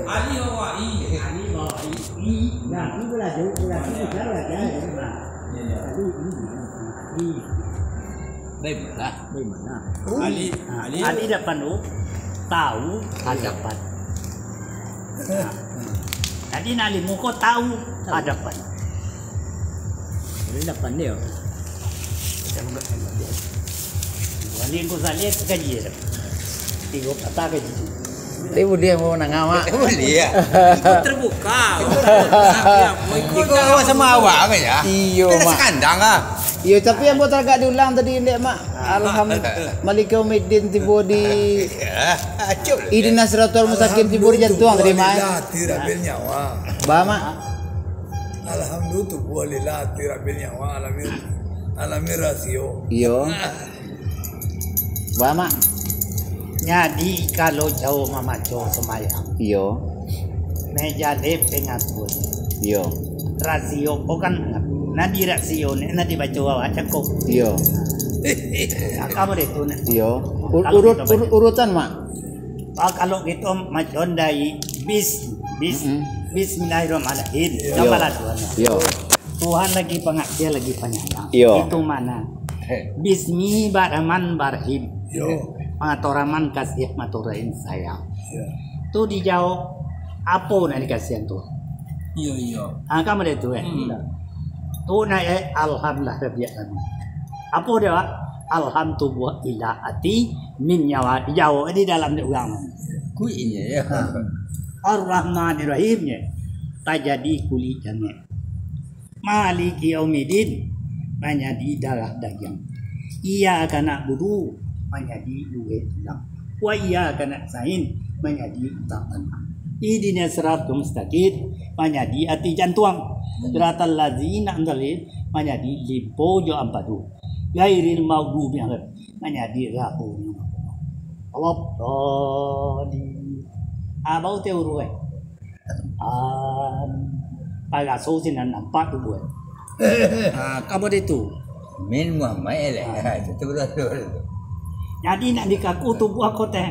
Ali awak i. Nah, itu lah jauh bicara aja. Bagaimana? Ali dapat tahu hadapan. Jadi nali muko tahu hadapan. Jadi dapat dia. Wali ko salit kaji. Tigo kata kaji. Ibu dia mau nangama. Dia. Terbuka. Ikut awak sama awak kan ya? Iyo Kita mak. sekandang ah. Iyo tapi yang buat agak diulang tadi ndek mak. Alhamdulillah. Malika Umiddin tibo di Idin Nasratul Musakin tibo di jantung tadi mak. Tirabil nyawa. Ba mak. Alhamdulillah walillah tirabil nyawa alamin rasio. Iyo. Ba mak. Jadi kalau jauh mamaco semayang, Iyo. meja lep pengakun, Iyo. rasio bukan nadi rasio nadi baca awak cakap. Iyo. Kamu itu Iyo. Urutan mak. kalau gitu macam dari Bismillahirrahmanirrahim. Yo. Kepala Tuhan. Iyo. Tuhan lagi pengasih lagi penyayang. Yo. Itu mana? Bismillahirrahmanirrahim. Yo. Pengatoraman kasih maturain sayang. Tu dijawab apa nak dikasihan tu? Iya. Kamu dia tu Tu nak alhamdulillah rabbil alamin. Apa dia? Alhamdulillah ila ati min nyawa dijawab di dalam dia ulang. Kuinya ya. Ar-Rahmanir-Rahimnya tajadi kuli jami'. Maliki yaumiddin menjadi darah daging. Ia akan nak buru menjadi duit hilang. Wa iya akan sain menjadi tangan. Idina siratul mustaqim menjadi ati jantung. Siratal ladzina andalin menjadi limpo jo ampadu. Gairil maghdubi menjadi rahu. Allah tadi abau te urue. Pada sosinan nampak tu buat. Kamu itu. Min Muhammad lah. Itu betul. Jadi nak dikaku tubuh aku teh.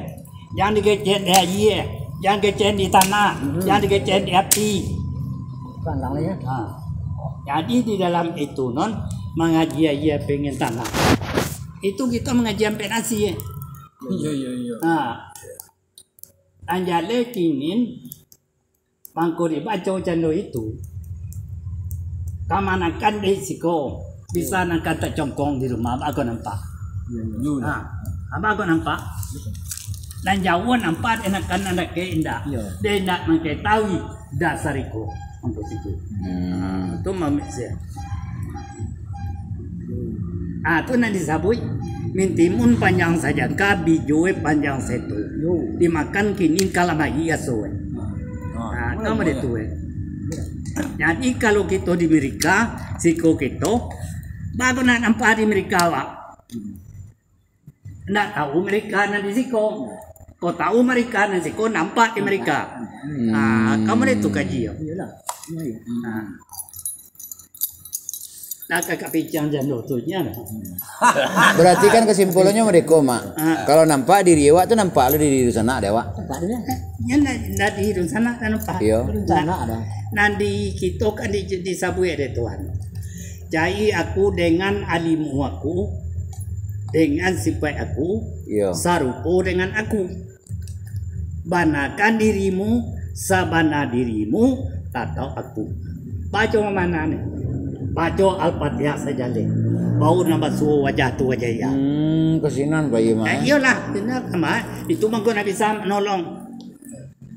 Jangan digecet di air, jangan gecet di tanah, jangan digecet di api. Pandangnya. Jadi di dalam itu non mengaji aja pengen tanah. Itu kita mengaji sampai nasi. Iya. Anjale kinin mangko dibaca cando itu. Kamanakan risiko bisa nak kata congkong di rumah aku nampak. Apa aku nampak? Dan jauh nampak enakan anak ke indah. Dia nak mengetahui dasariku untuk itu. Itu manusia. Itu nak disabui. Mintimun panjang saja, kabi joe panjang setu. Dimakan kini kalamagi asoe. Kamu itu Jadi kalau kita di Amerika, siko kita, baru nak nampak di Amerika awak. Nak tahu mereka nanti siko. Kau tahu mereka nanti siko nampak di mereka. Kamu itu kaji ya. Nah kakak pincang jando tuhnya. Berarti kan kesimpulannya mereka mak. Kalau nampak diri awak tu nampak lu di sana ada awak. Nak di sana nampak. Iya. Sana ada. Nanti kita kan disabui ada Tuhan. Jadi aku dengan alimu aku, dengan sifat aku, Iya. sarupo dengan aku. Banakan dirimu, sabana dirimu, tahu aku. Baca mana nih? Baca Al-Fatihah saja deh. Bau nama suhu wajah tu wajah ya. Kesinan bayi mah. Iyalah, benar sama. Itu mangko nak bisa menolong.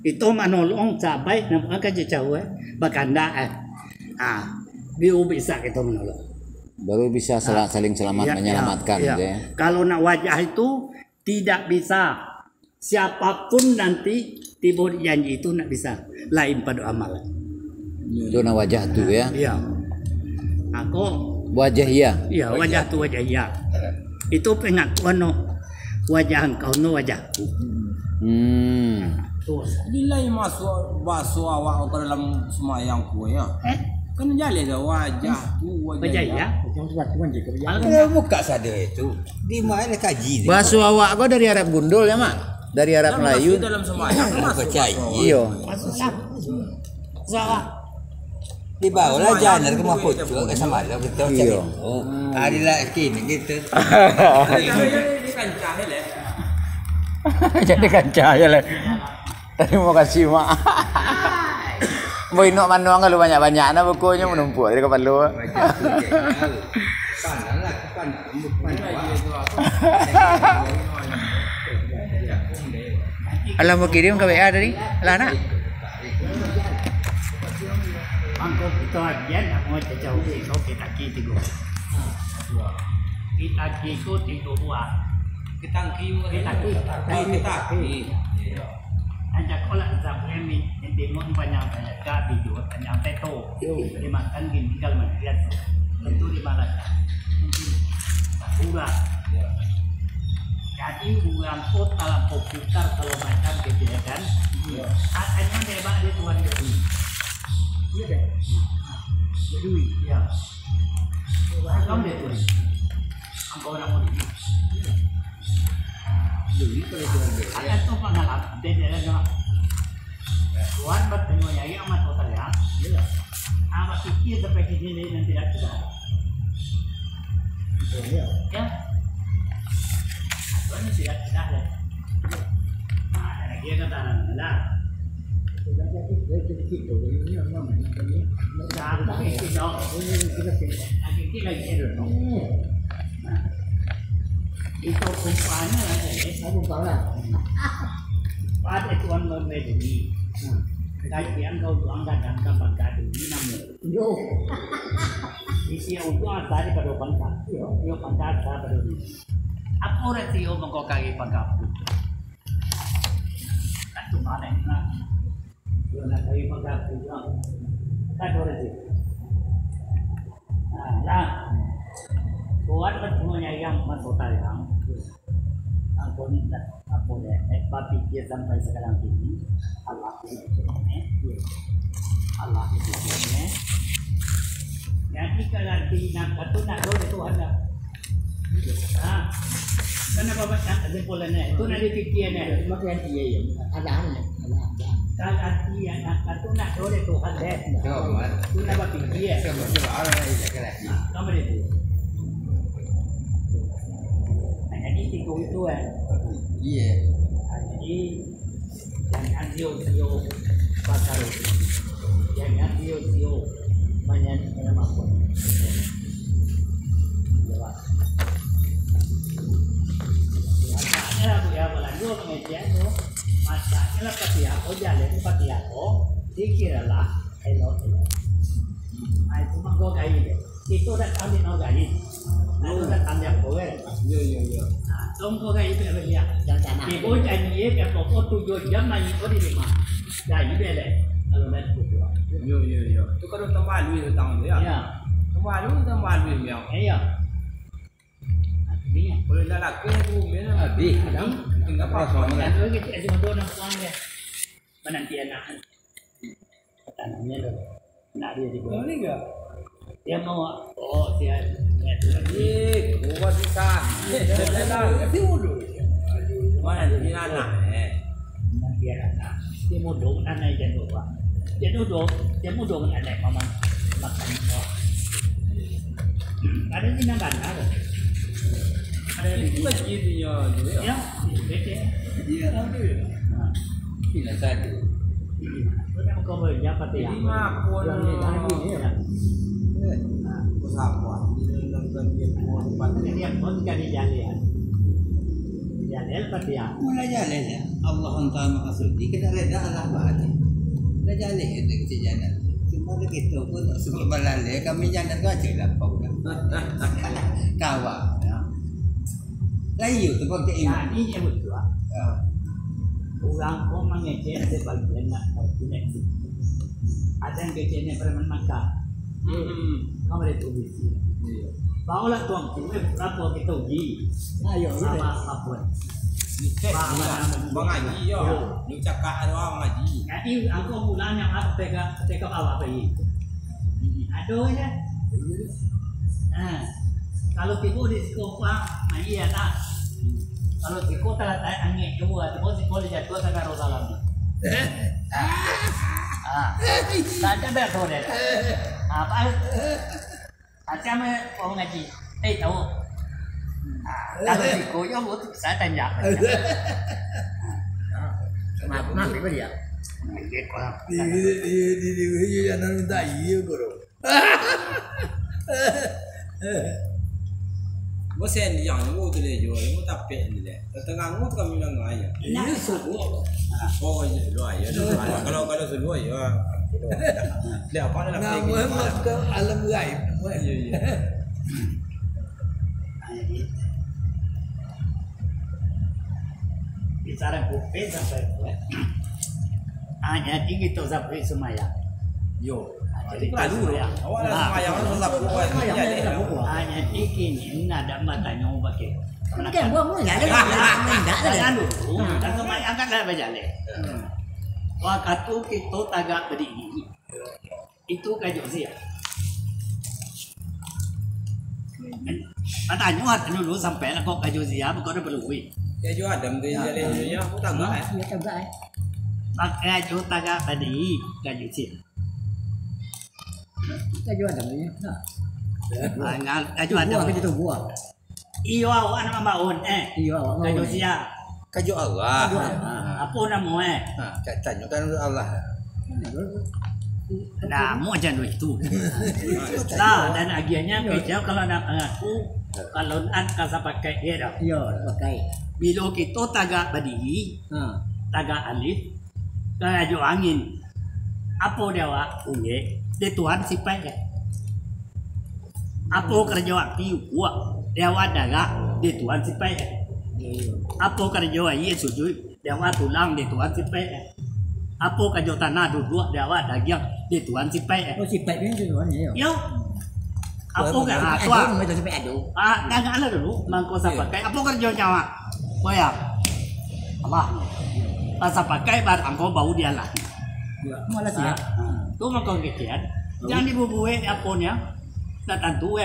Itu menolong sampai nampak jauh bakanda biu bisa kita menolong. Baru bisa saling selamat menyelamatkan iya. gitu ya. Kalau nak wajah itu tidak bisa. Siapapun nanti tiba janji itu nak bisa. Lain pada amalan. Itu na wajah tu ya. Iya. Aku Wajah iya. iya wajah tu wajah iya. Itu pengakuan no. Wajah engkau no wajahku. Bila masuk awak ke dalam semayangku ya. Kan jalan ke wajah tu Wajah iya. Kalau buka sadar itu di mana kaji. Basuh awak kau dari Arab Gundul ya mak. dari Arab Melayu. Dalam semuanya percaya. Iya. Di bawah lah jangan ke mah pucuk ke sama lah betul cari. Iya. Oh, adilah kini gitu. Jadi kancah ya le. Terima kasih mak. Boy no manuang kalau banyak-banyak na bukunya menumpuk dari kapan lu. Alam mau kirim ke WA tadi? Lana. Angko kita ajian mau jauh kita tiga. Kita tiga dua. Kita ajak kolak sampai ini mau banyak video banyak teto dimakan gini tinggal melihat tentu di mana murah jadi uang total komputer kalau macam gitu ya kan hanya hebat di tuan jadi iya deh jadi ya kamu deh tuan angkau orang mau ada tuh pengalaman beda dengan tuan bertemu ya amat total ya apa pikir sampai sini dan tidak sudah ya tuan tidak sudah ya ada lagi yang katakan lah itu kumpulnya pada tuan memedeni kajian kau tuang kadang kapan kadu ini namun isi uang tadi pada pangkat yo pangkat pada ini apa orang tio mengkau kaki pangkat itu mana nak yo nak kaki pangkat itu kan orang tio nah buat bertemunya yang masukal yang ampun apa pikir sampai sekarang ini Allah itu jadi kalau nak itu ada kenapa banyak kesimpulannya itu nanti pikirnya makin iya ada kalau dia nak itu ada itu apa pikir kamu itu jadi tiga itu Iya. Jadi jangan sio pasar jangan sio banyak nama pun masanya lah ya belanja pengajian tu masanya lah pasti aku jalan pasti aku dikiralah hello itu mangko kayu itu dah tahu di naga ini itu dah tahu dia boleh iya Tunggu kayak itu apa dia? Ibu janji ya pokok 7 jam lagi kau di rumah. Jadi bela kalau nak buat. Yo. Tu kalau tambah duit tu tang dia. Ya. Tambah duit yang. Iya. Dia. Kalau dah laki tu mana? Habis. Tinggal apa? Dan lagi kita cuma dua orang dia. Menanti anak. Tanahnya tu. Nak dia di bawah. Ni ke? Dia mau dia buat ikan. Nanti mulu. Mana dia anak? Nanti anak. Dia mudung anak dia dua. Dia mudung anak mama makan. Ada di mana ada? Ada Itu lagi dia. ya. Betul. Iya. Tidak satu. Kita mau kembali apa dia? 5 pun. Pesawat. Dia pun jadi jalan. Jalan pasti ya. Mulai jalan ya. Allah entah maksudi kita reda Allah bahagia. Dah jalan itu kejadian. Cuma begitu pun suka balale kami jangan aja lah kau dah. Kawan. Layu tu kau ke iman. Ini dia betul. Orang kau mengecek sebagian nak punya. Ada yang keceknya preman maka. Kamu ada tulis. Bawalah tuang tu, berapa kita uji. Ayo, sama apapun. Bang Haji yo. Ni cakap ada orang ngaji. Jadi aku mulanya apa teka awak pergi. Aduh ya. Kalau tiba di sekolah, iya tak. Kalau si kota angin kedua, terus si kota jatuh sama Rosalam. Tak ada betul deh. Apa? Macam orang ngaji. Tahu. Kalau si koyo buat saya tanya. Maaf apa dia? Di jangan minta iya bro. Mo sen yang mo tu le jo, mo tak pe ni le. Tengah mo tu kami nak ngaya. Ini subuh. Oh, ya lu aja. Kalau subuh ya. Lihat apa nak Nah, pergi. Muhammad ke alam gaib. Ya ya. Bicara kopi sampai hanya tinggi tu sampai semaya. Yo. Jadi Lalu ya. Awak nak semayang nak lapu buat. hanya tinggi ni ada matanya pakai. Kan buang mu enggak ada. Enggak ada. Jangan dulu. Dan semaya angkatlah berjalan. Waktu kita tagak berdiri itu kajuk sia. Tanya hat dulu sampai lah kok kajuk sia, kok ada perlu. Ya jo adam tu jalan jo ya. Mo tak gak. Ya coba eh. Pakai kajuk tagak berdiri kajuk sia. Kita jual ada ni. Nah. Angal kajuk ada. Buah kita buah. Iyo awak nama maun Iya awak. kajuk sia. Kajuk Allah. Apa nama Tanya kan Allah. Nah, mau jangan itu. Nah, dan agiannya kerja kalau nak mengaku kalau anda pakai dia. Iya, pakai. Bila kita tagak berdiri, Ha. tagak alif, kalau angin, apa dia wak unge, dia Tuhan sipai. Apa kerja waktu wak dia wak tagak, dia Tuhan sipai. Apa kerja Yesus dia wak tulang, dia Tuhan sipai. Apa kerja tanah duduk dia wak daging, dia Tuhan sipai. Oh si pet ni tu kan ya. Yo. Apa enggak Aduh, tua? macam si pet aduh. Jangan lah dulu mangko sa pakai. Apa kerja nyawa? Boya. Allah. Pas pakai bar angko bau dia lah. Ya, malah siap. Tu mangko kikian. Jangan dibubuhe aponya. Tentu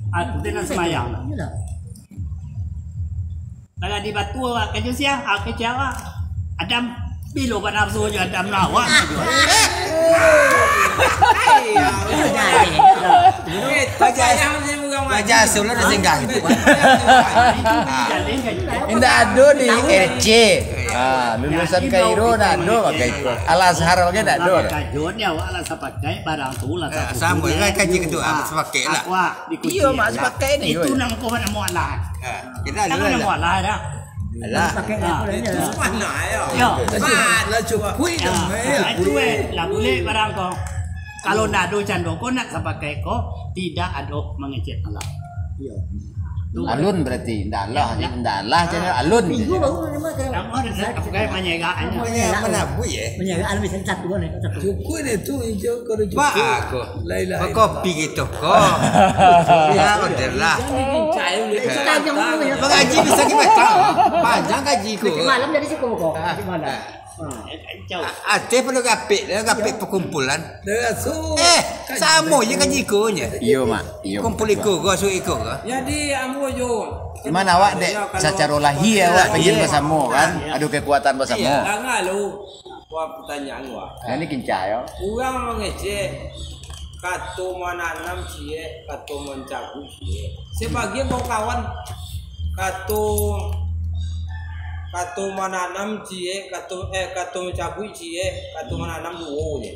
Aku dengan semayang. Ya dah. Kalau di batu awak kerja sia, aku Jawa. Adam bilo pada nafsu je Adam nawak. Baca sulah dah singgah itu. Indah ado di RC. Lulusan Kairo nak ado pakai itu. Al Azhar pakai nak ado. Kajon ya awak lah pakai barang tu lah. Sama lah kaji kedua sepakai lah. Iya mak sepakai ni. Itu nama kau mana muat lah. Kita Nama dulu muat lah dah. lah. Pakai apa ni? Mana ya? Ya. Lah cuba kui dah. Itu lah boleh barang kau. Kalau nak do cando kau nak pakai kau tidak ada mengecek Allah. Ya. Alun berarti. Indah Allah jadi alun. Minggu baru ni makan. Kamu ada pakai menyegaannya. Mana bui Menjaga alam bisa satu kan satu. Cukup ni tu hijau kalau cukup. Pak aku. Lain-lain. Kau kopi gitu kok. Ya order lah. Mengaji bisa kita panjang gajiku. Malam jadi cukup kok. Gimana? Jauh. Ate perlu kapit perkumpulan. Dah so. Sama je gajiku nya. Iyo mak. Iyo. Kumpul iko kau suruh iko kau. Jadi ambo jo. Gimana awak dek secara lahir awak pengen bersama kan? Adu kekuatan bersama. Jangan lu. Wah pertanyaan wah. Ini kincah ya. Orang mengecek kata menanam cie, kata mencabu cie. Sebagian kawan kata menanam cie, kata mencabu cie, kata menanam dua je.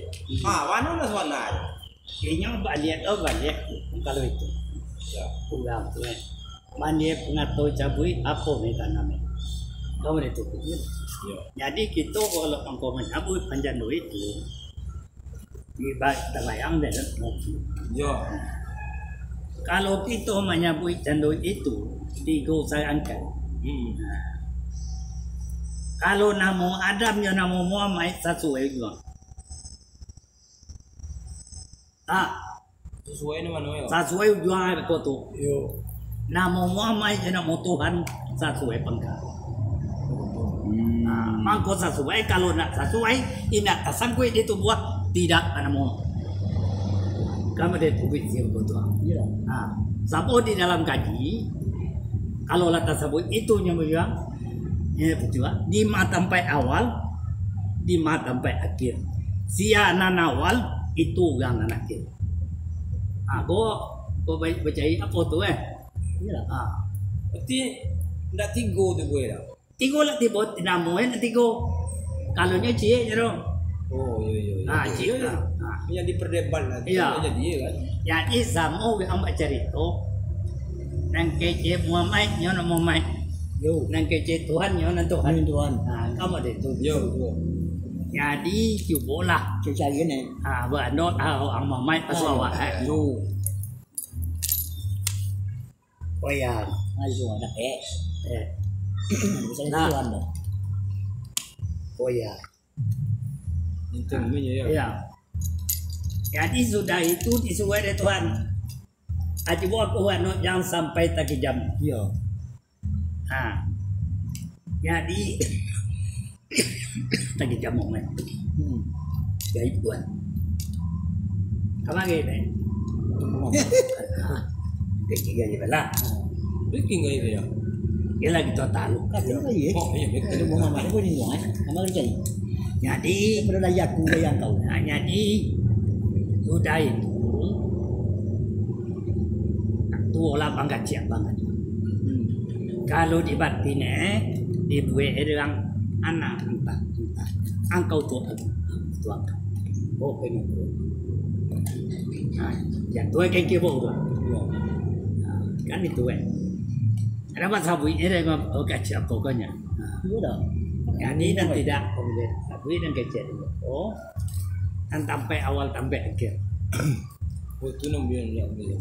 Mana nak mana? Kayaknya balik kalau itu. Ya. Pulang tu Mandi pengatau cabui apa ni tanamnya. Kau boleh tu. Ya. Jadi kita kalau engkau menyabui panjang itu, ibad terbayang dan Ya. kalau kita menyabui candoi itu, digosakan. Kalau namo Adam ya namo Muhammad sesuai juga. Sesuai dengan mana ya? Sesuai juga itu tu. Yo. Namo Muhammad ya namo Tuhan sesuai pengkar. Mangko sesuai kalau nak sesuai ingat tersangkut itu buat tidak namo. Kamu dia tubik siapa tu? Ya. Siapa di dalam kaji Kalau lah tasawuf itu yang bilang, ya betul. 5 sampai awal, 5 sampai akhir. Sia nan awal itu yang nan akhir. Kau baca apa tu Iyalah. Berarti ndak 3 tu gue dah. 3 lah tiba namuin 3. Kalau nya cie je dong. Oh iya. Cie lah. Yang diperdebat lah. Iya. Jadi dia kan. Jadi sama we ambak cerita. Nang kece Muhammad nyo nak Muhammad. Yo. Nang kece Tuhan nyo nan Tuhan. Tuhan. Kamu ada tu. Yo. Jadi cubalah. Cari ni. Bernot ang Muhammad pasal awak. Yo. Oh ya. Ai tu ada Bisa Nah. Tuhan dah. Oh ya. Itu namanya ya. Ya. Jadi sudah itu disuai oleh Tuhan. Coba aku buat jangan sampai tak jam. Ya. Jadi tak jam momen. Jadi buat. Kamu gini. Ketiga je lah. Bikin enggak itu ya? Dia lagi total. Kata lagi. Oh iya betul. Ada buang mana pun ni buang. Kamu cari. Jadi Daripada layak aku yang kau. jadi sudah itu tua lah bangga siap banget. Kalau di batin dibuat orang anak entah angkau tua tua oh pengen tu. Yang tua kan kira tu. Kan itu Ada masa bui ini dengan kacau pokoknya. Itu dah. Jadi dan tidak kemudian bui dan kacau itu. Oh, dan sampai awal sampai akhir. Oh itu namanya yang dia.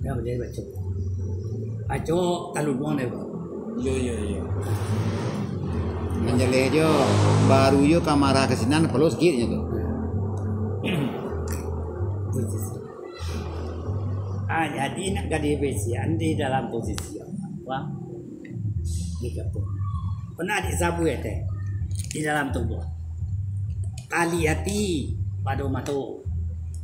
Ya boleh baca. Baca kalau buang deh. Yo. Menjele jo baru yo kamera kesinan perlu sikitnya tu. Jadi nak gadi besian di dalam posisi apa? Di kapung. Pernah disabu teh di dalam tubuh. Tali hati pada mata,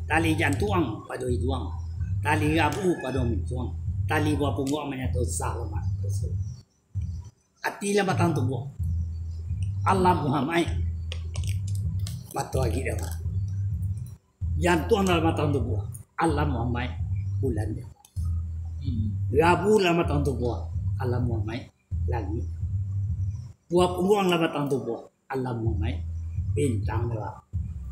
tali jantung pada hidung, tali rabu pada hidung, tali buah punggung menyatu selamat. Hati lah batang tubuh. Allah Muhammad batu lagi dah. Jantung dalam batang tubuh. Allah Muhammad bulan dia. Rabu lama tahun tubuh. Allah Muhammad lagi. Buah punggung lama tahun tubuh. Allah Muhammad bintang dia.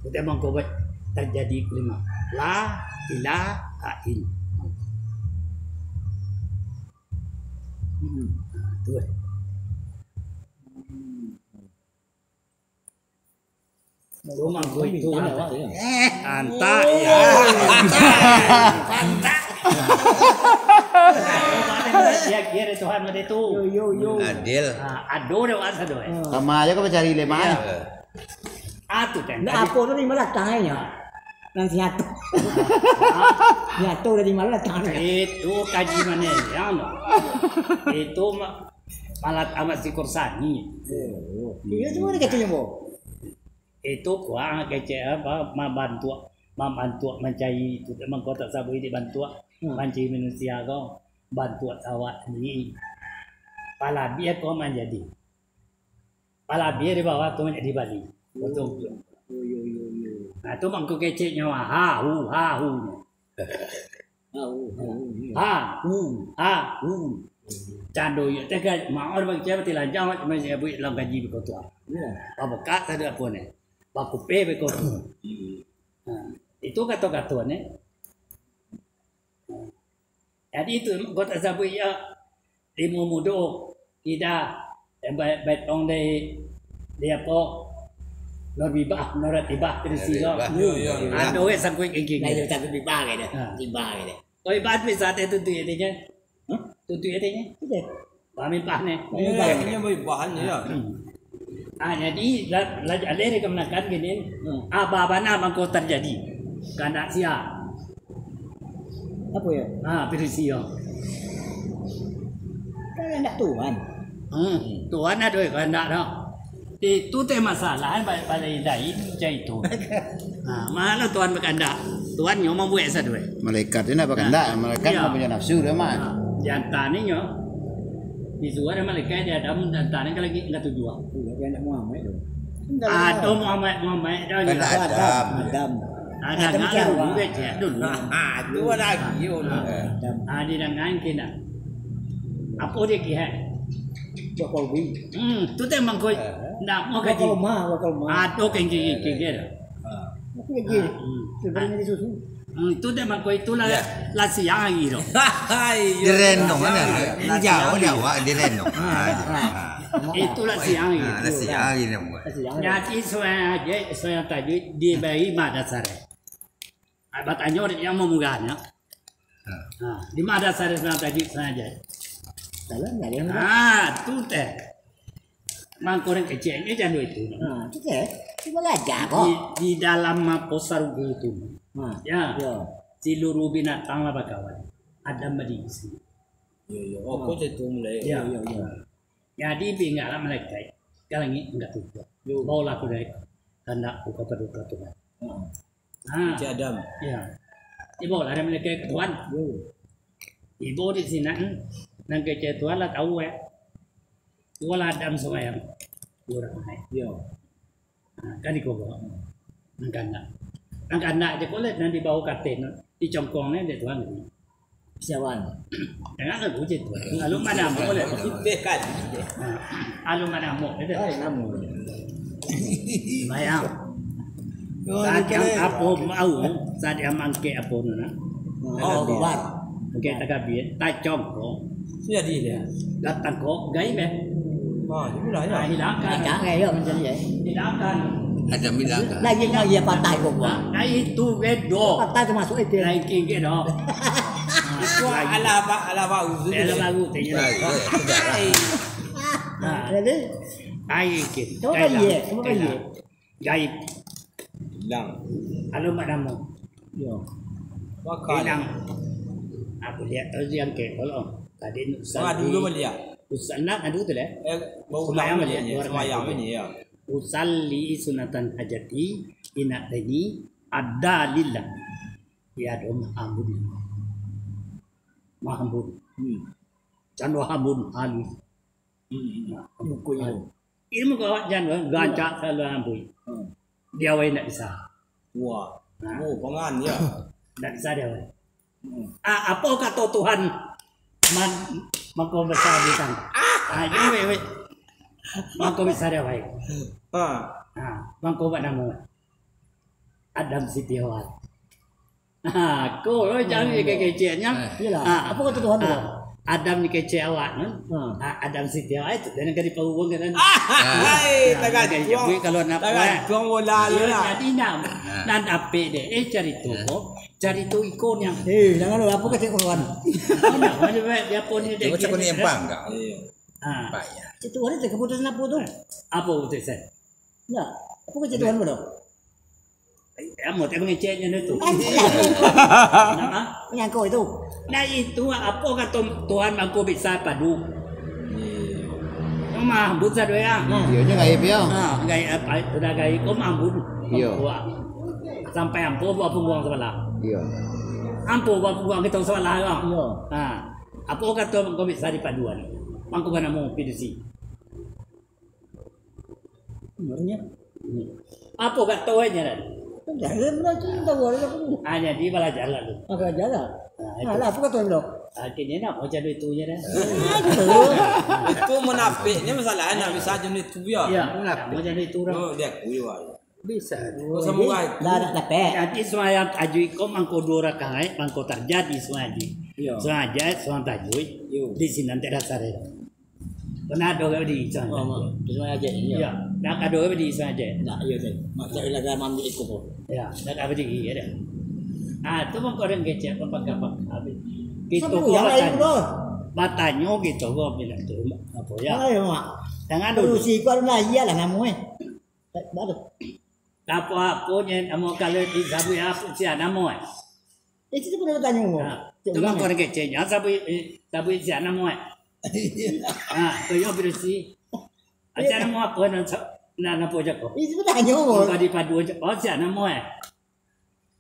Kita mengkobat terjadi kelima. La ilaha illallah. Tu. Rumah gue itu antak ya. Antak. Dia kira Tuhan ada itu. Yo. Adil. Ado dah asa doh. Sama aja kau cari lemah. Atu kan. Nak apa tu di mana tangannya? Nanti nyatu. Nyatu dari mana tangannya? Itu kaji mana ya? Itu malat amat si Kursani. Iya tu mana katanya bo? Itu kuah kece apa membantu mencari itu memang kau tak sabar ini bantu mencari manusia kau bantu awak ni pala biar kau menjadi pala biar di bawah tu menjadi Bali betul Yo. nah tu mangku kece nyawa ha hu cando yo tega maor bang cewek tilanjang macam saya buat dalam gaji begitu tu apa kat ada apa ni baku pe begitu itu kata-kata ni. Jadi itu kota sabu ya lima mudo kita betong de apa lor bibah norat tibah terisi lo. Ado we sangkui kengking. Nah, itu tiba ke dah. Tiba ke dah. Oi bat we sate tu tu nya. Tu nya. Pami pah ne. Ini bahannya ya. Jadi ada rekomendasi gini. Apa-apa mangko terjadi. Kandak sia. Apa ya? Perisia. Kan nak Tuhan. Tuhan ada kandak dah. Itu teh masalah pada dai cai itu. Mana Tuhan berkandak? Tuhan yang membuat satu. Malaikat ini apa kandak? Malaikat tak punya nafsu dia mah. Jantan ni nyo. Disuruh ada malaikat dia ada jantan ni kalau lagi enggak tujuan. Dia nak Muhammad tu. Atau Muhammad dah ni. Adam. Ada ngan dulu dia dulu. Tu lagi Adam. Di dengan kena. Apa dia kira? Bakal bi. Tu teh mangkoi nak mau kaji. Bakal mah. Atau kengki kira. Aku lagi. Sebenarnya di susu. Tu teh mangkoi tu lah siang lagi tu. Di renong kan. Jauh dia awak di renong. Itulah siang lagi. Lah siang ini buat. Nyati saya tadi di bayi madasare. Bertanya yang mau muganya. Di madasare saya tadi saja. Salah enggak dia. Tu teh. Mangkoreng kecil ni jangan itu. Tu teh. Cuma aja kok. Di dalam posarugu itu. Ya. Ya. Seluruh binatang lah bakawan. Ada di sini. Yo, aku tu mulai. Ya. Jadi binggalah malaikat. Kalau ni enggak tu. Bawa aku dari tanda buka paduka Tuhan. Cik Adam. Ya. Ibu lah ada malaikat Tuhan. Ibu di sini nang kece Tuhan lah tahu Dua lah Adam sama yang orang lain. Ya. Kan di kau Nang kanda aja boleh nanti bawa katen di congkongnya dia Tuhan. Siawan. Jangan aku je Tuhan. Lalu mana mau boleh. Dekat. Lalu mana mau itu. Namu. Bayang. Saat yang apa mau, saat yang mangke apa nana. Oh, buat. Mangke tagabien, tak congkong. Sudah dia. Datang kok gai be. Itu lah ya. Hilangkan. Enggak ya macam ni. Hilangkan. Ada bilang. Lagi nak dia patah kok buat. Nah itu bedo. Patah tu masuk itu. Lain king do. Itu ala baru. Dia baru tanya. Jadi, Ai king. coba dia, coba dia. Gai. Hilang. Alu madamu. Yo. Bakal. Hilang. Aku lihat tu yang ke kalau tadi Sangat dulu balik ya. Usanak adu tu leh. Bau Sembahyang balik balik, ya. luar Sembahyang balik. ini ya. Usalli sunatan hajati ina tani ada lillah. Ya dom ambun. Mahambun. Can wahambun alu. Buku itu. Ilmu kau jangan gancak selalu ambun. Dia wei nak bisa. Wah. Oh, pengan ya. Tak bisa dia wei. Apa kata Tuhan? Mangko besar di sana. Ayo wei. Mangko besar dia wei. Mangko buat nama Adam Setiawan. Kau jangan kecilnya. Iyalah. Apa kata Tuhan tu? Adam ni kecil awak kan? Adam Setiawan itu dan kali pawang kan. Hai, tagan tuang. Kalau nak Tagan tuang bola lu lah. Jadi nak ape deh. Cari tu kok. Cari tu ikon yang. Jangan lu apa kata Tuhan. Mana dia pun ni dia. Macam kau ni empang tak? Payah. Itu orang tu keputusan apa tu? Apa putusan? Ya. Apa kata Tuhan tu? Kamu tak mengeceknya itu. Yang kau itu. Nah itu apa kata Tuhan aku bisa padu. Mah buta doa ya. Dia nya gaib ya. Gai apa sudah gai kau mambun. Iya. Sampai ampo buat pembuang sebelah. Iya. Ampo buat pembuang kita sebelah kan. Iya. Apa kata kau bisa di paduan. Mangko kana mau PDC. Benernya. Apa kata wanya dah? Jangan cinta gua aku. Hanya di belajar lalu. Agak jalan. Lah apa kata Tuhan? Akhirnya nak macam itu je dah. Itu munafik. Ini masalahnya nak bisa jenis tu ya. Ya, macam itu orang. Oh, dia kuyu aja. Bisa. Semua Dah nak dapat. Jadi semua tajwid kau mangko dua rakaat mangko terjadi semua haji. Semua haji semua tajwid. Di sini nanti dasar itu. Pernah ada di sana. Semua aja. Ya. Nak ada di sana aja. Nak iya tu. Macam ilaga mandi ikut tu. Ya. Nak ada di ya. Tu mangko orang kecil apa habis. Gitu Gitu yang lain tu. Batanya gitu gua bilang tu apa ya. Ayo mak. Jangan Aduh dulu. si kau lah iya lah namu Baru. Apa punya amo kalau di sabu apa sih namo Itu tu pun tanya mu. tu mah orang kecilnya sabu sih namo tu yo bersih acara mau apa na po jako Itu pun tanya mu. kalau di padu oh sih namo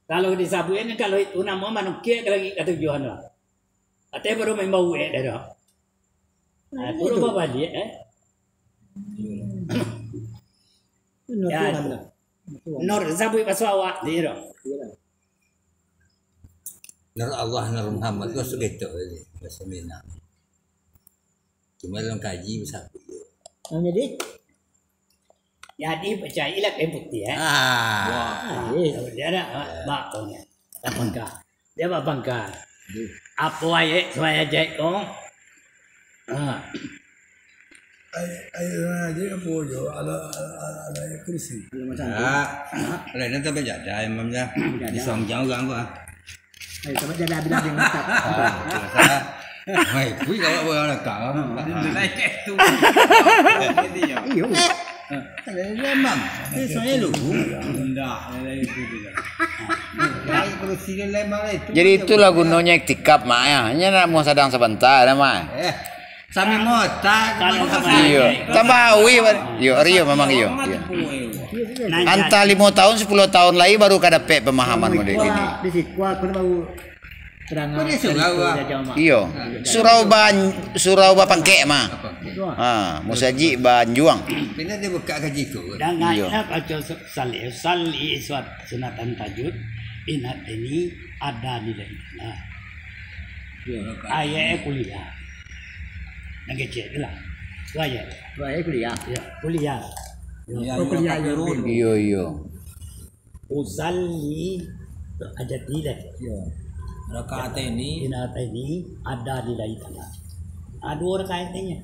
kalau di sabu ini kalau itu namo manusia lagi ketujuan lah Ate baru main bau dah dah. Baru bawa balik Ya. Nur zabui pasawak dia dah. Nur Allah Nur Muhammad kau segitu aja bahasa Minang. Cuma dalam kaji besar. Jadi percayalah putih Ah. Dia ada bak kau ni. Bangka. Dia bak bangka. Apa ayat saya jek kau? Ayo aja apa yo ala kursi. Lain nanti berjaya imamnya di Songjang orang gua. Ay, sama dia dah bilang dia ngutap. Hai, kui kau boleh nak kau. Naik tu. Iyo. Memang. Saya lu. Enggak, itu dia. Naik kursi lemah itu. Jadi itulah gunanya iktikaf mak ya. Hanya nak mau sedang sebentar ya mak. Sambil ngotak. Iya. Tabawi yo Rio memang iyo. Antara 5 tahun 10 tahun lagi baru kada pe pemahaman model ini. Di situ aku baru terang. Iyo. Surau ba pangke mah. Musaji banjuang. Bila dia buka kaji tu. Dan nak baca salih suat sunatan tajud inat ini ada nilai lah. Ayat kuliah. Nak cek lah. Ayat. Ayat kuliah. Ya, kuliah. Kuliah yo. Iyo. Usalli ada tidak. Rakaat ini Inat ini ada nilai lah. Ada orang kaitnya.